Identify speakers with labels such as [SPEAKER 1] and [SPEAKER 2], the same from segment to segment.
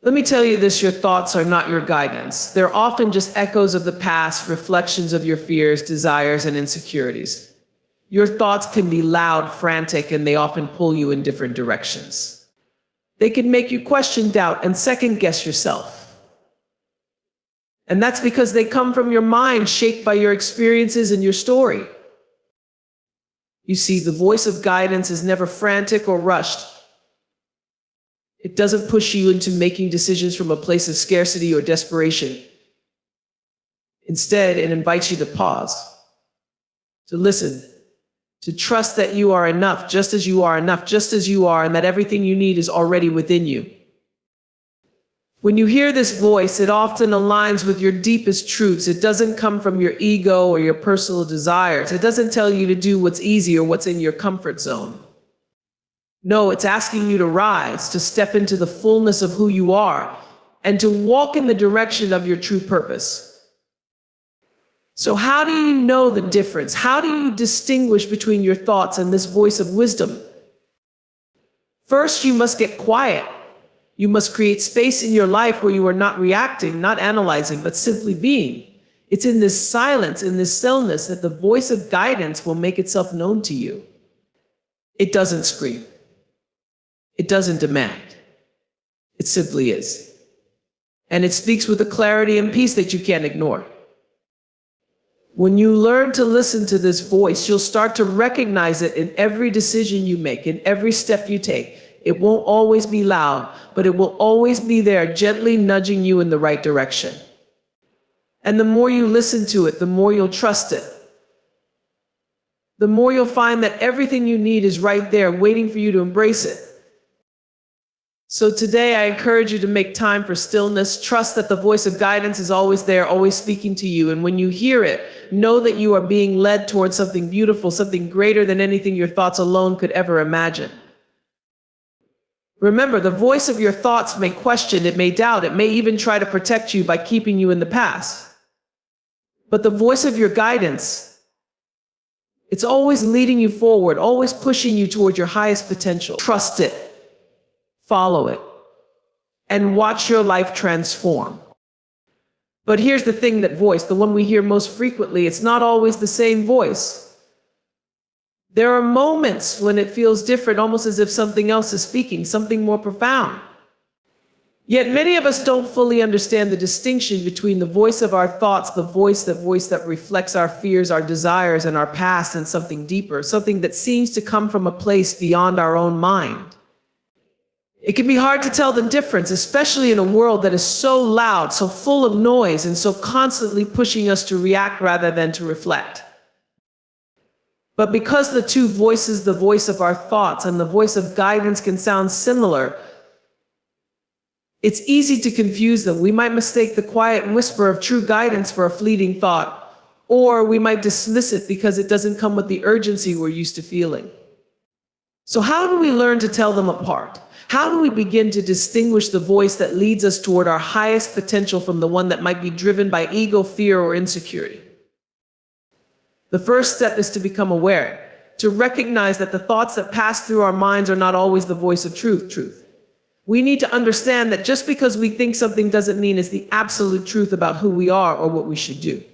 [SPEAKER 1] Let me tell you this, your thoughts are not your guidance. They're often just echoes of the past, reflections of your fears, desires, and insecurities. Your thoughts can be loud, frantic, and they often pull you in different directions. They can make you question, doubt, and second guess yourself. And that's because they come from your mind, shaped by your experiences and your story. You see, the voice of guidance is never frantic or rushed. It doesn't push you into making decisions from a place of scarcity or desperation. Instead, it invites you to pause, to listen, to trust that you are enough, just as you are, and that everything you need is already within you. When you hear this voice, it often aligns with your deepest truths. It doesn't come from your ego or your personal desires. It doesn't tell you to do what's easy or what's in your comfort zone. No, it's asking you to rise, to step into the fullness of who you are, and to walk in the direction of your true purpose. So how do you know the difference? How do you distinguish between your thoughts and this voice of wisdom? First, you must get quiet. You must create space in your life where you are not reacting, not analyzing, but simply being. It's in this silence, in this stillness, that the voice of guidance will make itself known to you. It doesn't scream. It doesn't demand. It simply is. And it speaks with a clarity and peace that you can't ignore. When you learn to listen to this voice, you'll start to recognize it in every decision you make, in every step you take. It won't always be loud, but it will always be there, gently nudging you in the right direction. And the more you listen to it, the more you'll trust it. The more you'll find that everything you need is right there, waiting for you to embrace it. So today, I encourage you to make time for stillness. Trust that the voice of guidance is always there, always speaking to you. And when you hear it, know that you are being led towards something beautiful, something greater than anything your thoughts alone could ever imagine. Remember, the voice of your thoughts may question, it may doubt, it may even try to protect you by keeping you in the past. But the voice of your guidance, it's always leading you forward, always pushing you toward your highest potential. Trust it, follow it, and watch your life transform. But here's the thing, that voice, the one we hear most frequently, it's not always the same voice. There are moments when it feels different, almost as if something else is speaking, something more profound. Yet many of us don't fully understand the distinction between the voice of our thoughts, the voice that reflects our fears, our desires, and our past, and something deeper, something that seems to come from a place beyond our own mind. It can be hard to tell the difference, especially in a world that is so loud, so full of noise, and so constantly pushing us to react rather than to reflect. But because the two voices, the voice of our thoughts and the voice of guidance, can sound similar, it's easy to confuse them. We might mistake the quiet whisper of true guidance for a fleeting thought, or we might dismiss it because it doesn't come with the urgency we're used to feeling. So how do we learn to tell them apart? How do we begin to distinguish the voice that leads us toward our highest potential from the one that might be driven by ego, fear, or insecurity? The first step is to become aware, to recognize that the thoughts that pass through our minds are not always the voice of truth. We need to understand that just because we think something doesn't mean it's the absolute truth about who we are or what we should do.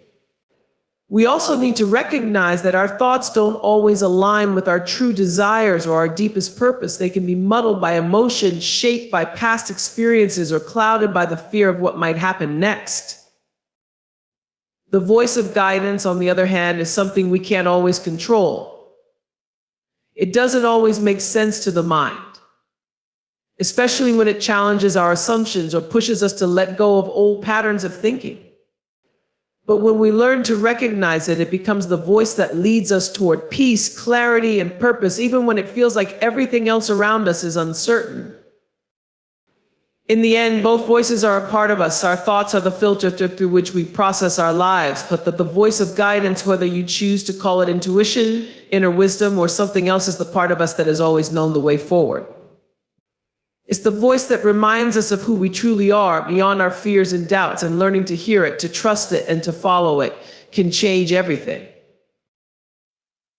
[SPEAKER 1] We also need to recognize that our thoughts don't always align with our true desires or our deepest purpose. They can be muddled by emotion, shaped by past experiences, or clouded by the fear of what might happen next. The voice of guidance, on the other hand, is something we can't always control. It doesn't always make sense to the mind, especially when it challenges our assumptions or pushes us to let go of old patterns of thinking. But when we learn to recognize it, it becomes the voice that leads us toward peace, clarity, and purpose, even when it feels like everything else around us is uncertain. In the end, both voices are a part of us. Our thoughts are the filter through which we process our lives, but the voice of guidance, whether you choose to call it intuition, inner wisdom, or something else, is the part of us that has always known the way forward. It's the voice that reminds us of who we truly are, beyond our fears and doubts, and learning to hear it, to trust it, and to follow it can change everything.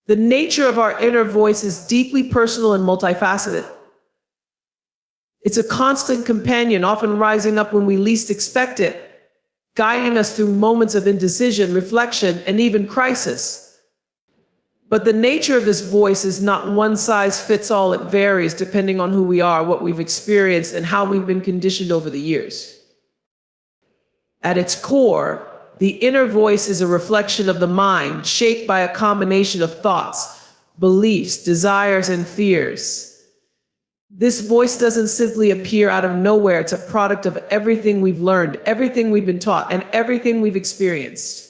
[SPEAKER 1] The nature of our inner voice is deeply personal and multifaceted. It's a constant companion, often rising up when we least expect it, guiding us through moments of indecision, reflection, and even crisis. But the nature of this voice is not one size fits all. It varies depending on who we are, what we've experienced, and how we've been conditioned over the years. At its core, the inner voice is a reflection of the mind, shaped by a combination of thoughts, beliefs, desires, and fears. This voice doesn't simply appear out of nowhere. It's a product of everything we've learned, everything we've been taught, and everything we've experienced.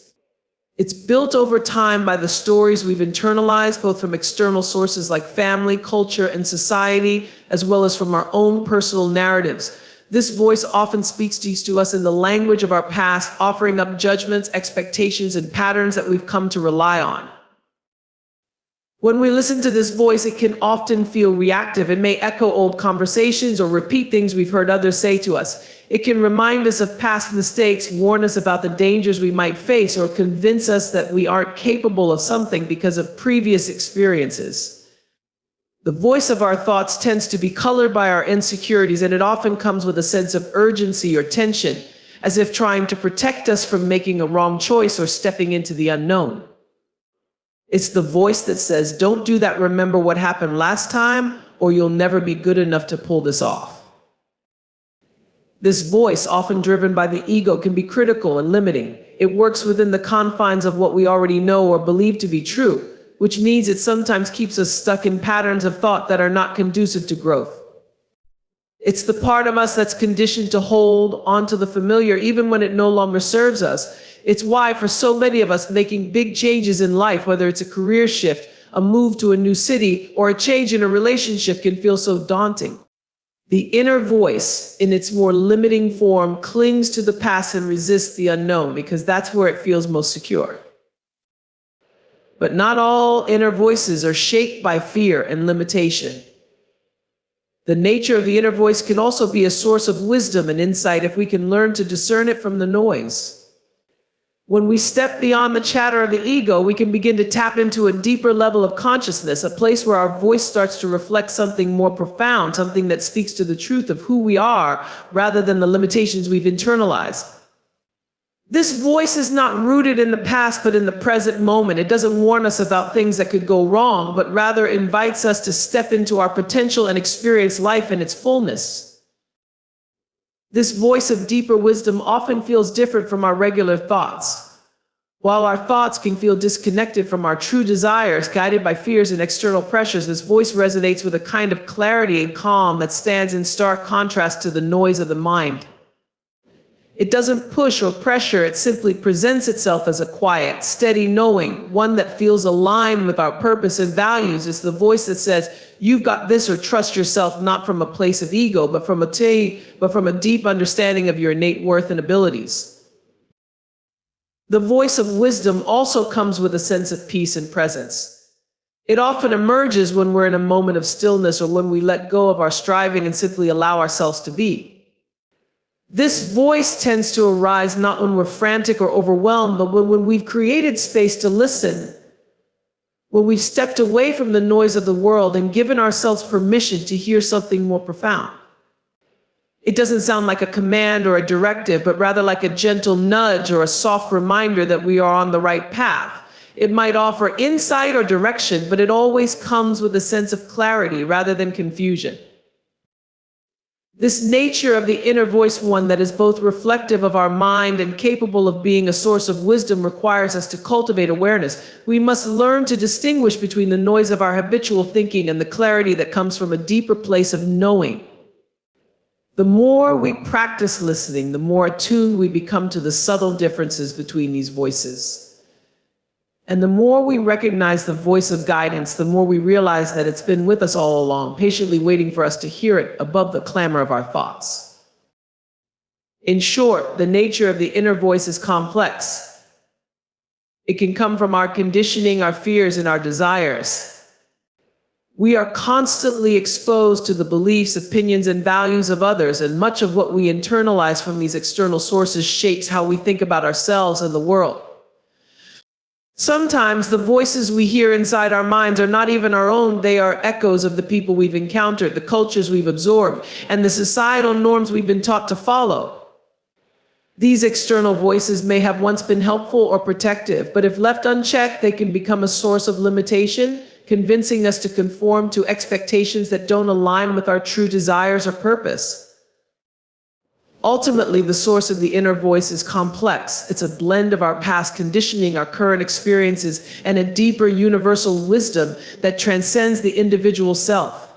[SPEAKER 1] It's built over time by the stories we've internalized, both from external sources like family, culture, and society, as well as from our own personal narratives. This voice often speaks to us in the language of our past, offering up judgments, expectations, and patterns that we've come to rely on. When we listen to this voice, it can often feel reactive. It may echo old conversations or repeat things we've heard others say to us. It can remind us of past mistakes, warn us about the dangers we might face, or convince us that we aren't capable of something because of previous experiences. The voice of our thoughts tends to be colored by our insecurities, and it often comes with a sense of urgency or tension, as if trying to protect us from making a wrong choice or stepping into the unknown. It's the voice that says, "Don't do that, remember what happened last time, or you'll never be good enough to pull this off." This voice, often driven by the ego, can be critical and limiting. It works within the confines of what we already know or believe to be true, which means it sometimes keeps us stuck in patterns of thought that are not conducive to growth. It's the part of us that's conditioned to hold on to the familiar even when it no longer serves us. It's why for so many of us, making big changes in life, whether it's a career shift, a move to a new city, or a change in a relationship, can feel so daunting. The inner voice, in its more limiting form, clings to the past and resists the unknown because that's where it feels most secure. But not all inner voices are shaped by fear and limitation. The nature of the inner voice can also be a source of wisdom and insight if we can learn to discern it from the noise. When we step beyond the chatter of the ego, we can begin to tap into a deeper level of consciousness, a place where our voice starts to reflect something more profound, something that speaks to the truth of who we are rather than the limitations we've internalized. This voice is not rooted in the past, but in the present moment. It doesn't warn us about things that could go wrong, but rather invites us to step into our potential and experience life in its fullness. This voice of deeper wisdom often feels different from our regular thoughts. While our thoughts can feel disconnected from our true desires, guided by fears and external pressures, this voice resonates with a kind of clarity and calm that stands in stark contrast to the noise of the mind. It doesn't push or pressure, it simply presents itself as a quiet, steady knowing, one that feels aligned with our purpose and values. It's the voice that says, "You've got this," or "Trust yourself," not from a place of ego, but from a deep understanding of your innate worth and abilities. The voice of wisdom also comes with a sense of peace and presence. It often emerges when we're in a moment of stillness or when we let go of our striving and simply allow ourselves to be. This voice tends to arise not when we're frantic or overwhelmed, but when we've created space to listen, when we've stepped away from the noise of the world and given ourselves permission to hear something more profound. It doesn't sound like a command or a directive, but rather like a gentle nudge or a soft reminder that we are on the right path. It might offer insight or direction, but it always comes with a sense of clarity rather than confusion. This nature of the inner voice, one that is both reflective of our mind and capable of being a source of wisdom, requires us to cultivate awareness. We must learn to distinguish between the noise of our habitual thinking and the clarity that comes from a deeper place of knowing. The more we practice listening, the more attuned we become to the subtle differences between these voices. And the more we recognize the voice of guidance, the more we realize that it's been with us all along, patiently waiting for us to hear it above the clamor of our thoughts. In short, the nature of the inner voice is complex. It can come from our conditioning, our fears, and our desires. We are constantly exposed to the beliefs, opinions, and values of others, and much of what we internalize from these external sources shapes how we think about ourselves and the world. Sometimes the voices we hear inside our minds are not even our own. They are echoes of the people we've encountered, the cultures we've absorbed, and the societal norms we've been taught to follow. These external voices may have once been helpful or protective, but if left unchecked, they can become a source of limitation, convincing us to conform to expectations that don't align with our true desires or purpose. Ultimately, the source of the inner voice is complex. It's a blend of our past conditioning, our current experiences, and a deeper universal wisdom that transcends the individual self.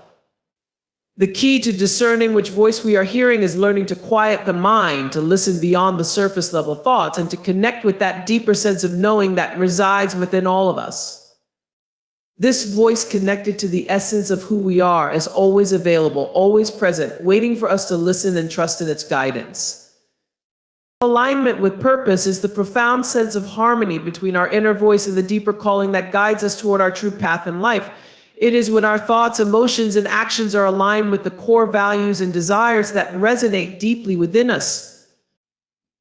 [SPEAKER 1] The key to discerning which voice we are hearing is learning to quiet the mind, to listen beyond the surface level thoughts, and to connect with that deeper sense of knowing that resides within all of us. This voice, connected to the essence of who we are, is always available, always present, waiting for us to listen and trust in its guidance. Alignment with purpose is the profound sense of harmony between our inner voice and the deeper calling that guides us toward our true path in life. It is when our thoughts, emotions, and actions are aligned with the core values and desires that resonate deeply within us.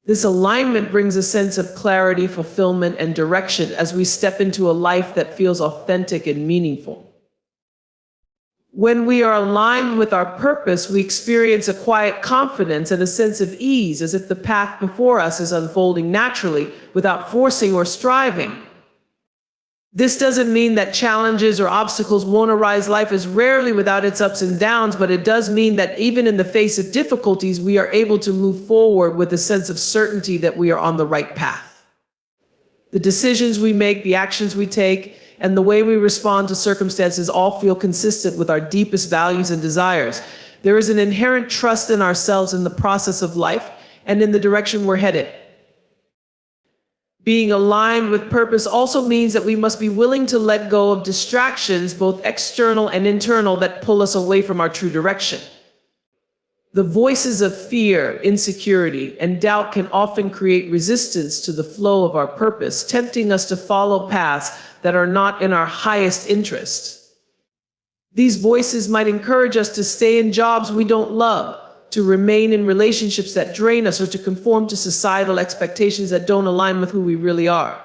[SPEAKER 1] This alignment brings a sense of clarity, fulfillment, and direction as we step into a life that feels authentic and meaningful. When we are aligned with our purpose, we experience a quiet confidence and a sense of ease, as if the path before us is unfolding naturally, without forcing or striving. This doesn't mean that challenges or obstacles won't arise. Life is rarely without its ups and downs, but it does mean that even in the face of difficulties, we are able to move forward with a sense of certainty that we are on the right path. The decisions we make, the actions we take, and the way we respond to circumstances all feel consistent with our deepest values and desires. There is an inherent trust in ourselves, in the process of life, and in the direction we're headed. Being aligned with purpose also means that we must be willing to let go of distractions, both external and internal, that pull us away from our true direction. The voices of fear, insecurity, and doubt can often create resistance to the flow of our purpose, tempting us to follow paths that are not in our highest interest. These voices might encourage us to stay in jobs we don't love, to remain in relationships that drain us, or to conform to societal expectations that don't align with who we really are.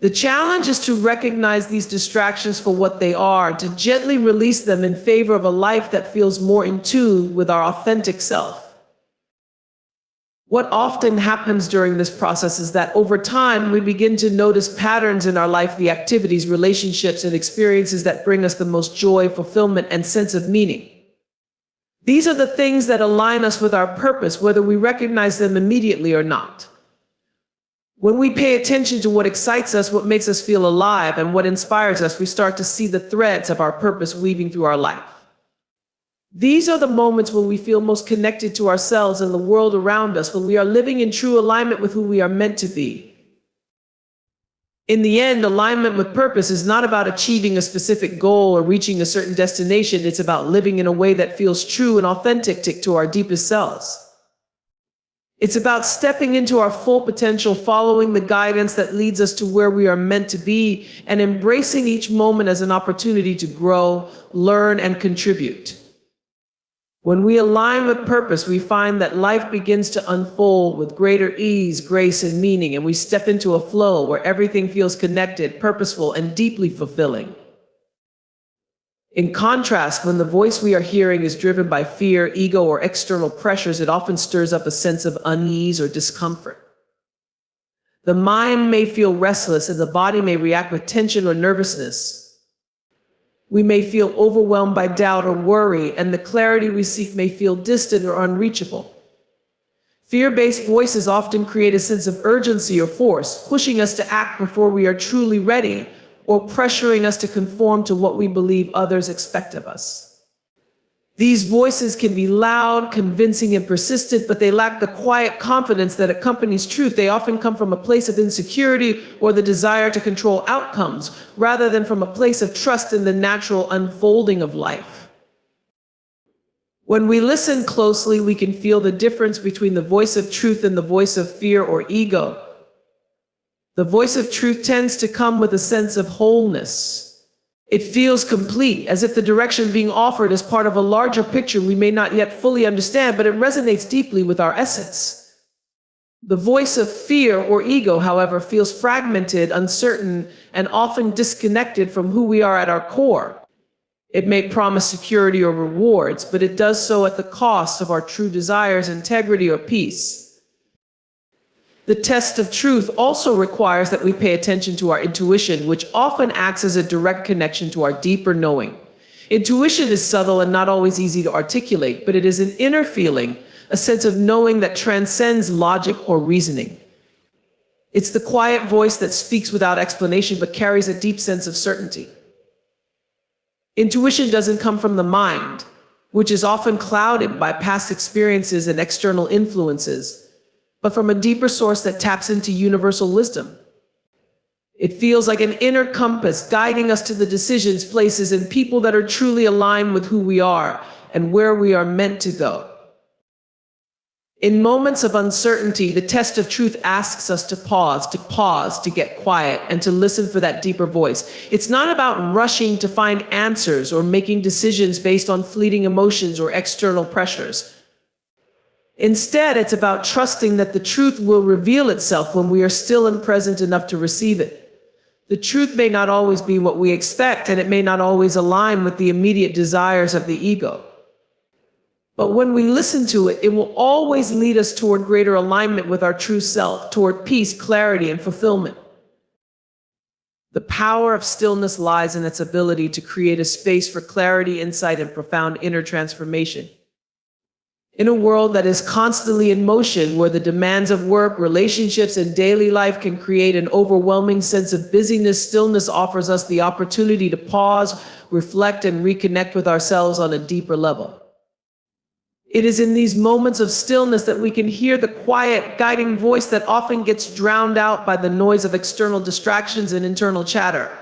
[SPEAKER 1] The challenge is to recognize these distractions for what they are, to gently release them in favor of a life that feels more in tune with our authentic self. What often happens during this process is that over time we begin to notice patterns in our life, the activities, relationships, and experiences that bring us the most joy, fulfillment, and sense of meaning. These are the things that align us with our purpose, whether we recognize them immediately or not. When we pay attention to what excites us, what makes us feel alive, and what inspires us, we start to see the threads of our purpose weaving through our life. These are the moments when we feel most connected to ourselves and the world around us, when we are living in true alignment with who we are meant to be. In the end, alignment with purpose is not about achieving a specific goal or reaching a certain destination. It's about living in a way that feels true and authentic to our deepest selves. It's about stepping into our full potential, following the guidance that leads us to where we are meant to be, and embracing each moment as an opportunity to grow, learn, and contribute. When we align with purpose, we find that life begins to unfold with greater ease, grace, and meaning, and we step into a flow where everything feels connected, purposeful, and deeply fulfilling. In contrast, when the voice we are hearing is driven by fear, ego, or external pressures, it often stirs up a sense of unease or discomfort. The mind may feel restless, and the body may react with tension or nervousness. We may feel overwhelmed by doubt or worry, and the clarity we seek may feel distant or unreachable. Fear-based voices often create a sense of urgency or force, pushing us to act before we are truly ready, or pressuring us to conform to what we believe others expect of us. These voices can be loud, convincing, and persistent, but they lack the quiet confidence that accompanies truth. They often come from a place of insecurity or the desire to control outcomes, rather than from a place of trust in the natural unfolding of life. When we listen closely, we can feel the difference between the voice of truth and the voice of fear or ego. The voice of truth tends to come with a sense of wholeness. It feels complete, as if the direction being offered is part of a larger picture we may not yet fully understand, but it resonates deeply with our essence. The voice of fear or ego, however, feels fragmented, uncertain, and often disconnected from who we are at our core. It may promise security or rewards, but it does so at the cost of our true desires, integrity, or peace. The test of truth also requires that we pay attention to our intuition, which often acts as a direct connection to our deeper knowing. Intuition is subtle and not always easy to articulate, but it is an inner feeling, a sense of knowing that transcends logic or reasoning. It's the quiet voice that speaks without explanation but carries a deep sense of certainty. Intuition doesn't come from the mind, which is often clouded by past experiences and external influences, but from a deeper source that taps into universal wisdom. It feels like an inner compass guiding us to the decisions, places, and people that are truly aligned with who we are and where we are meant to go. In moments of uncertainty, the test of truth asks us to pause, to get quiet, and to listen for that deeper voice. It's not about rushing to find answers or making decisions based on fleeting emotions or external pressures. Instead, it's about trusting that the truth will reveal itself when we are still and present enough to receive it. The truth may not always be what we expect, and it may not always align with the immediate desires of the ego. But when we listen to it, it will always lead us toward greater alignment with our true self, toward peace, clarity, and fulfillment. The power of stillness lies in its ability to create a space for clarity, insight, and profound inner transformation. In a world that is constantly in motion, where the demands of work, relationships, and daily life can create an overwhelming sense of busyness, stillness offers us the opportunity to pause, reflect, and reconnect with ourselves on a deeper level. It is in these moments of stillness that we can hear the quiet, guiding voice that often gets drowned out by the noise of external distractions and internal chatter.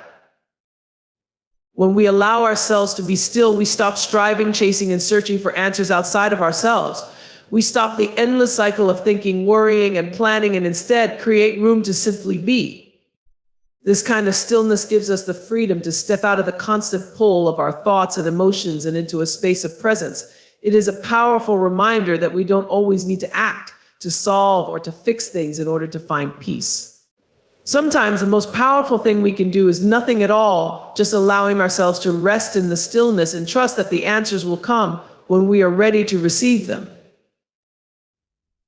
[SPEAKER 1] When we allow ourselves to be still, we stop striving, chasing, and searching for answers outside of ourselves. We stop the endless cycle of thinking, worrying, and planning, and instead create room to simply be. This kind of stillness gives us the freedom to step out of the constant pull of our thoughts and emotions and into a space of presence. It is a powerful reminder that we don't always need to act, to solve, or to fix things in order to find peace. Sometimes the most powerful thing we can do is nothing at all, just allowing ourselves to rest in the stillness and trust that the answers will come when we are ready to receive them.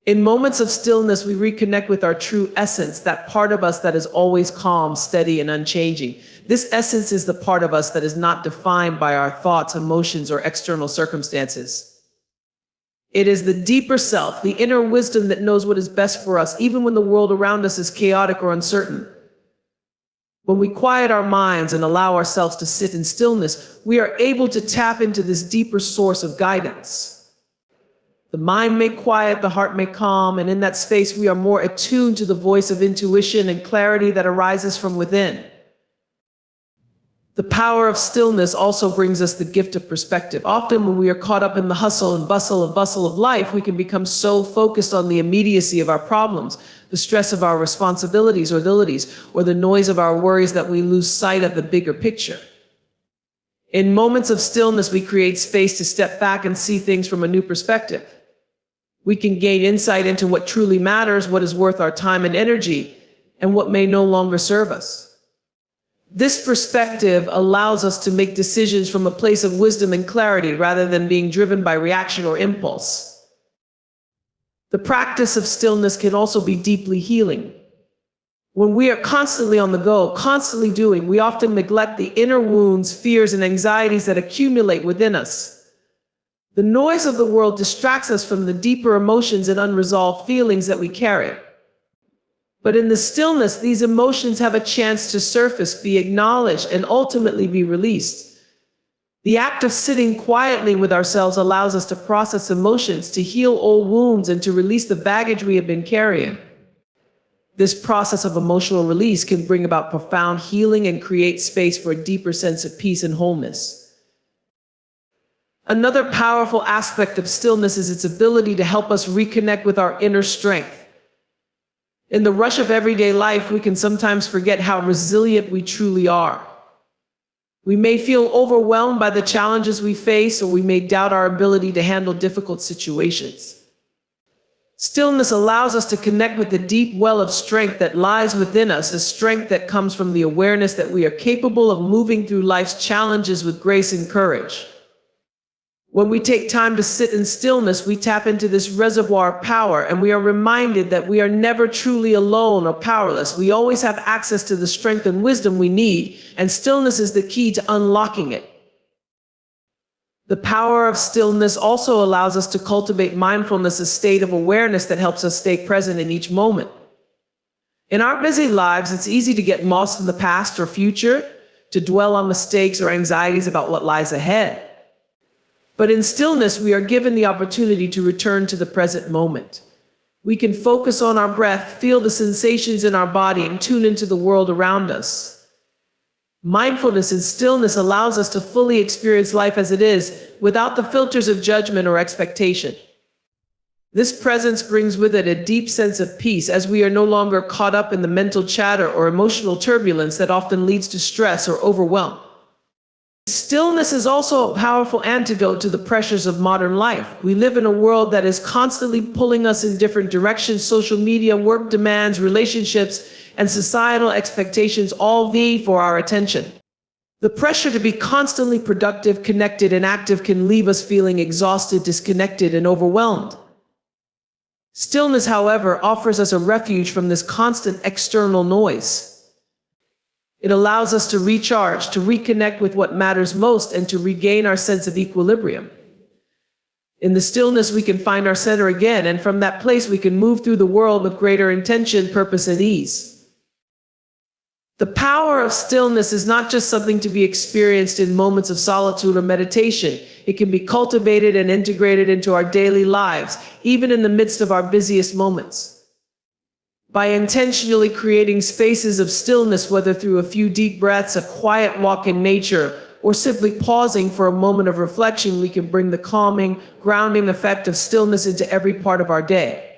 [SPEAKER 1] In moments of stillness, we reconnect with our true essence, that part of us that is always calm, steady, and unchanging. This essence is the part of us that is not defined by our thoughts, emotions, or external circumstances. It is the deeper self, the inner wisdom that knows what is best for us, even when the world around us is chaotic or uncertain. When we quiet our minds and allow ourselves to sit in stillness, we are able to tap into this deeper source of guidance. The mind may quiet, the heart may calm, and in that space we are more attuned to the voice of intuition and clarity that arises from within. The power of stillness also brings us the gift of perspective. Often when we are caught up in the hustle and bustle of life, we can become so focused on the immediacy of our problems, the stress of our responsibilities or abilities, or the noise of our worries that we lose sight of the bigger picture. In moments of stillness, we create space to step back and see things from a new perspective. We can gain insight into what truly matters, what is worth our time and energy, and what may no longer serve us. This perspective allows us to make decisions from a place of wisdom and clarity rather than being driven by reaction or impulse. The practice of stillness can also be deeply healing. When we are constantly on the go, constantly doing, we often neglect the inner wounds, fears, and anxieties that accumulate within us. The noise of the world distracts us from the deeper emotions and unresolved feelings that we carry. But in the stillness, these emotions have a chance to surface, be acknowledged, and ultimately be released. The act of sitting quietly with ourselves allows us to process emotions, to heal old wounds, and to release the baggage we have been carrying. This process of emotional release can bring about profound healing and create space for a deeper sense of peace and wholeness. Another powerful aspect of stillness is its ability to help us reconnect with our inner strength. In the rush of everyday life, we can sometimes forget how resilient we truly are. We may feel overwhelmed by the challenges we face, or we may doubt our ability to handle difficult situations. Stillness allows us to connect with the deep well of strength that lies within us, a strength that comes from the awareness that we are capable of moving through life's challenges with grace and courage. When we take time to sit in stillness, we tap into this reservoir of power, and we are reminded that we are never truly alone or powerless. We always have access to the strength and wisdom we need, and stillness is the key to unlocking it. The power of stillness also allows us to cultivate mindfulness, a state of awareness that helps us stay present in each moment. In our busy lives, it's easy to get lost in the past or future, to dwell on mistakes or anxieties about what lies ahead. But in stillness, we are given the opportunity to return to the present moment. We can focus on our breath, feel the sensations in our body, and tune into the world around us. Mindfulness in stillness allows us to fully experience life as it is, without the filters of judgment or expectation. This presence brings with it a deep sense of peace, as we are no longer caught up in the mental chatter or emotional turbulence that often leads to stress or overwhelm. Stillness is also a powerful antidote to the pressures of modern life. We live in a world that is constantly pulling us in different directions. Social media, work demands, relationships, and societal expectations all vie for our attention. The pressure to be constantly productive, connected, and active can leave us feeling exhausted, disconnected, and overwhelmed. Stillness, however, offers us a refuge from this constant external noise. It allows us to recharge, to reconnect with what matters most, and to regain our sense of equilibrium. In the stillness, we can find our center again, and from that place, we can move through the world with greater intention, purpose, and ease. The power of stillness is not just something to be experienced in moments of solitude or meditation. It can be cultivated and integrated into our daily lives, even in the midst of our busiest moments. By intentionally creating spaces of stillness, whether through a few deep breaths, a quiet walk in nature, or simply pausing for a moment of reflection, we can bring the calming, grounding effect of stillness into every part of our day.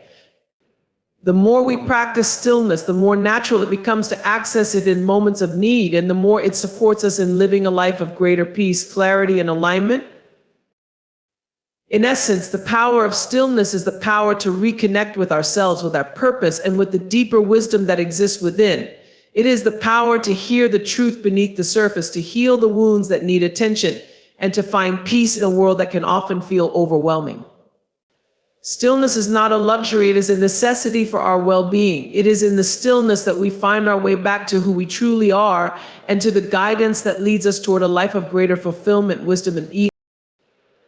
[SPEAKER 1] The more we practice stillness, the more natural it becomes to access it in moments of need, and the more it supports us in living a life of greater peace, clarity, and alignment. In essence, the power of stillness is the power to reconnect with ourselves, with our purpose, and with the deeper wisdom that exists within. It is the power to hear the truth beneath the surface, to heal the wounds that need attention, and to find peace in a world that can often feel overwhelming. Stillness is not a luxury, it is a necessity for our well-being. It is in the stillness that we find our way back to who we truly are, and to the guidance that leads us toward a life of greater fulfillment, wisdom, and ease.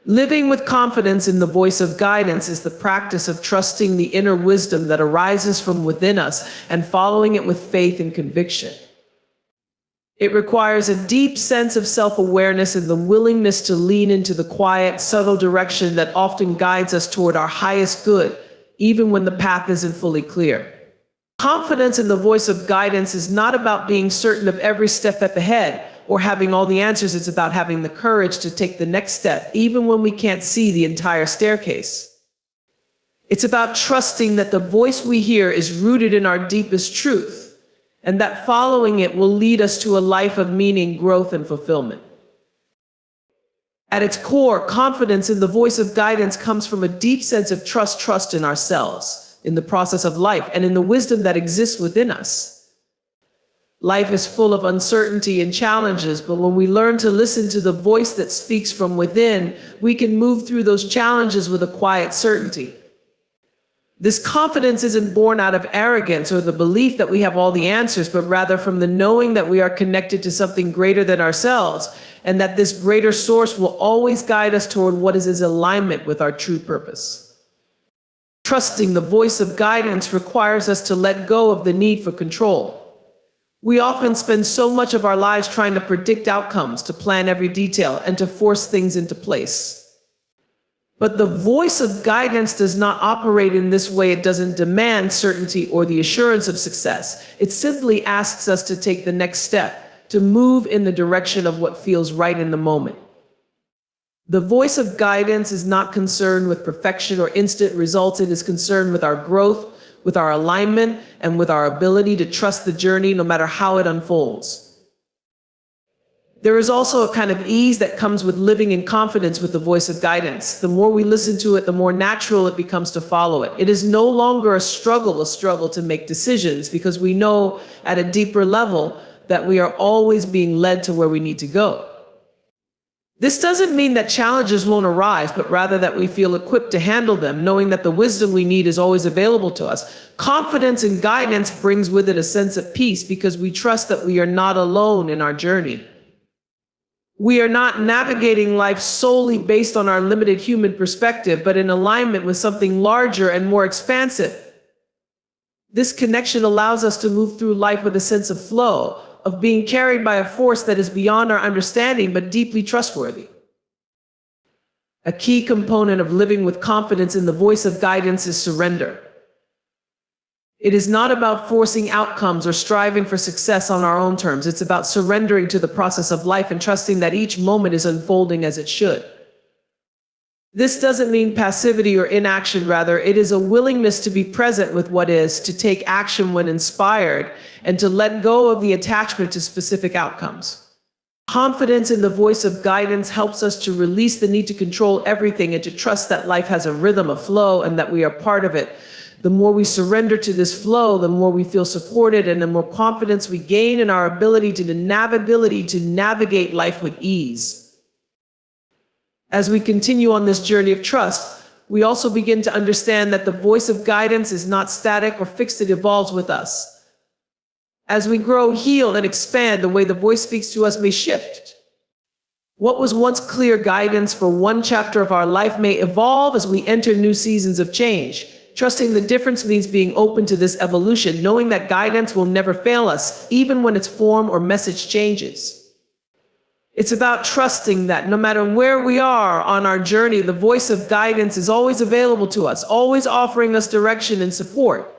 [SPEAKER 1] Living with confidence in the voice of guidance is the practice of trusting the inner wisdom that arises from within us and following it with faith and conviction. It requires a deep sense of self-awareness and the willingness to lean into the quiet, subtle direction that often guides us toward our highest good, even when the path isn't fully clear. Confidence in the voice of guidance is not about being certain of every step up ahead or having all the answers. It's about having the courage to take the next step, even when we can't see the entire staircase. It's about trusting that the voice we hear is rooted in our deepest truth, and that following it will lead us to a life of meaning, growth, and fulfillment. At its core, confidence in the voice of guidance comes from a deep sense of trust in ourselves, in the process of life, and in the wisdom that exists within us. Life is full of uncertainty and challenges, but when we learn to listen to the voice that speaks from within, we can move through those challenges with a quiet certainty. This confidence isn't born out of arrogance or the belief that we have all the answers, but rather from the knowing that we are connected to something greater than ourselves, and that this greater source will always guide us toward what is in alignment with our true purpose. Trusting the voice of guidance requires us to let go of the need for control. We often spend so much of our lives trying to predict outcomes, to plan every detail, and to force things into place. But the voice of guidance does not operate in this way. It doesn't demand certainty or the assurance of success. It simply asks us to take the next step, to move in the direction of what feels right in the moment. The voice of guidance is not concerned with perfection or instant results. It is concerned with our growth, with our alignment, and with our ability to trust the journey no matter how it unfolds. There is also a kind of ease that comes with living in confidence with the voice of guidance. The more we listen to it, the more natural it becomes to follow it. It is no longer a struggle to make decisions, because we know at a deeper level that we are always being led to where we need to go. This doesn't mean that challenges won't arise, but rather that we feel equipped to handle them, knowing that the wisdom we need is always available to us. Confidence and guidance brings with it a sense of peace, because we trust that we are not alone in our journey. We are not navigating life solely based on our limited human perspective, but in alignment with something larger and more expansive. This connection allows us to move through life with a sense of flow, of being carried by a force that is beyond our understanding but deeply trustworthy. A key component of living with confidence in the voice of guidance is surrender. It is not about forcing outcomes or striving for success on our own terms. It's about surrendering to the process of life and trusting that each moment is unfolding as it should. This doesn't mean passivity or inaction. Rather, it is a willingness to be present with what is, to take action when inspired, and to let go of the attachment to specific outcomes. Confidence in the voice of guidance helps us to release the need to control everything and to trust that life has a rhythm, a flow, and that we are part of it. The more we surrender to this flow, the more we feel supported, and the more confidence we gain in our ability to navigate life with ease. As we continue on this journey of trust, we also begin to understand that the voice of guidance is not static or fixed. It evolves with us. As we grow, heal, and expand, the way the voice speaks to us may shift. What was once clear guidance for one chapter of our life may evolve as we enter new seasons of change. Trusting the difference means being open to this evolution, knowing that guidance will never fail us, even when its form or message changes. It's about trusting that no matter where we are on our journey, the voice of guidance is always available to us, always offering us direction and support.